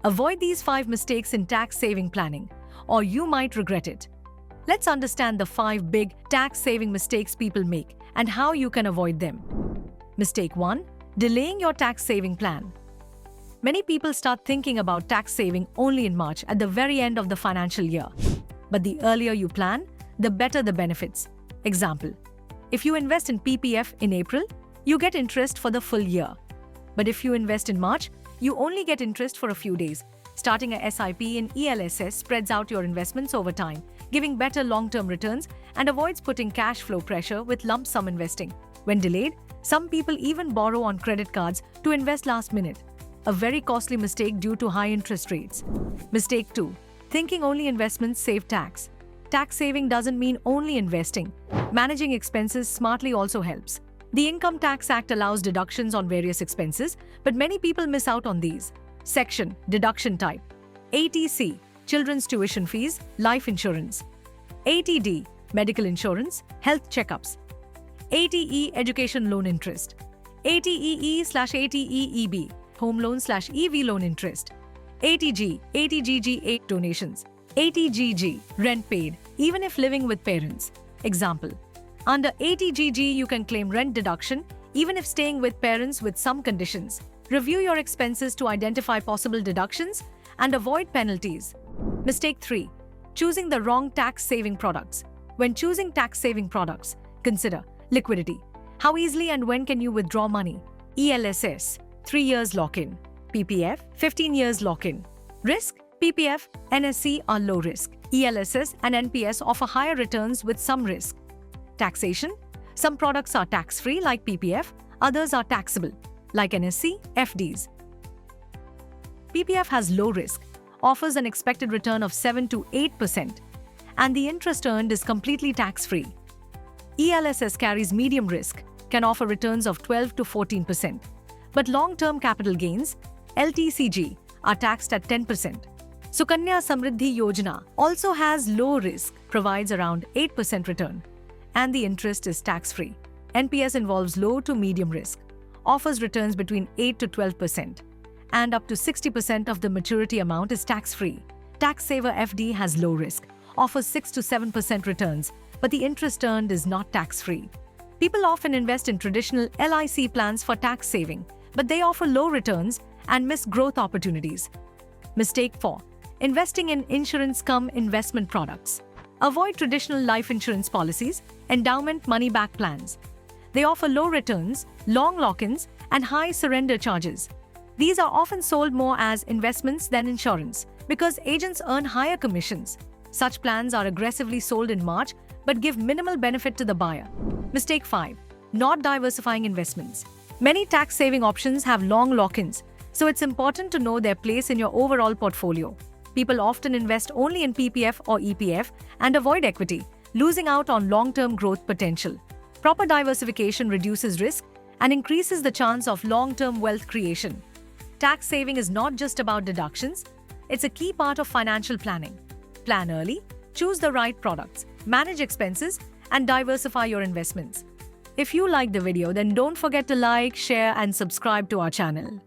Avoid these 5 mistakes in tax-saving planning, or you might regret it. Let's understand the 5 big tax-saving mistakes people make and how you can avoid them. Mistake 1. Delaying your tax-saving plan. Many people start thinking about tax saving only in March at the very end of the financial year. But the earlier you plan, the better the benefits. Example: if you invest in PPF in April, you get interest for the full year. But if you invest in March, you only get interest for a few days. Starting a SIP in ELSS spreads out your investments over time, giving better long-term returns and avoids putting cash flow pressure with lump sum investing. When delayed, some people even borrow on credit cards to invest last minute. A very costly mistake due to high interest rates. Mistake 2. Thinking only investments save tax. Tax saving doesn't mean only investing. Managing expenses smartly also helps. The Income Tax Act allows deductions on various expenses, but many people miss out on these. Section: Deduction Type. ATC: Children's tuition fees, life insurance. ATD: Medical insurance, health checkups. ATE: Education loan interest. ATEE/ATEEB: Home loan/EV loan interest. ATG: ATGG donations. ATGG: Rent paid, even if living with parents. Example: under ATGG you can claim rent deduction even if staying with parents with some conditions. Review your expenses to identify possible deductions and avoid penalties. Mistake 3. Choosing the wrong tax-saving products. When choosing tax-saving products, consider liquidity. How easily and when can you withdraw money? ELSS: 3 years lock-in. PPF: 15 years lock-in. Risk: PPF, NSC are low risk. ELSS and NPS offer higher returns with some risk. Taxation: some products are tax-free like PPF, others are taxable like NSC, FDs. PPF has low risk, offers an expected return of 7 to 8%, and the interest earned is completely tax-free. ELSS carries medium risk, can offer returns of 12 to 14%. But long-term capital gains, LTCG, are taxed at 10%. Sukanya Samriddhi Yojana also has low risk, provides around 8% return, and the interest is tax-free. NPS involves low to medium risk, offers returns between 8 to 12%, and up to 60% of the maturity amount is tax-free. TaxSaver FD has low risk, offers 6 to 7% returns, but the interest earned is not tax-free. People often invest in traditional LIC plans for tax saving, but they offer low returns and miss growth opportunities. Mistake 4. Investing in insurance-cum-investment products. Avoid traditional life insurance policies, endowment money-back plans. They offer low returns, long lock-ins, and high surrender charges. These are often sold more as investments than insurance because agents earn higher commissions. Such plans are aggressively sold in March but give minimal benefit to the buyer. Mistake 5. Not diversifying investments. Many tax-saving options have long lock-ins, so it's important to know their place in your overall portfolio. People often invest only in PPF or EPF and avoid equity, losing out on long-term growth potential. Proper diversification reduces risk and increases the chance of long-term wealth creation. Tax saving is not just about deductions, it's a key part of financial planning. Plan early, choose the right products, manage expenses, and diversify your investments. If you liked the video, then don't forget to like, share, and subscribe to our channel.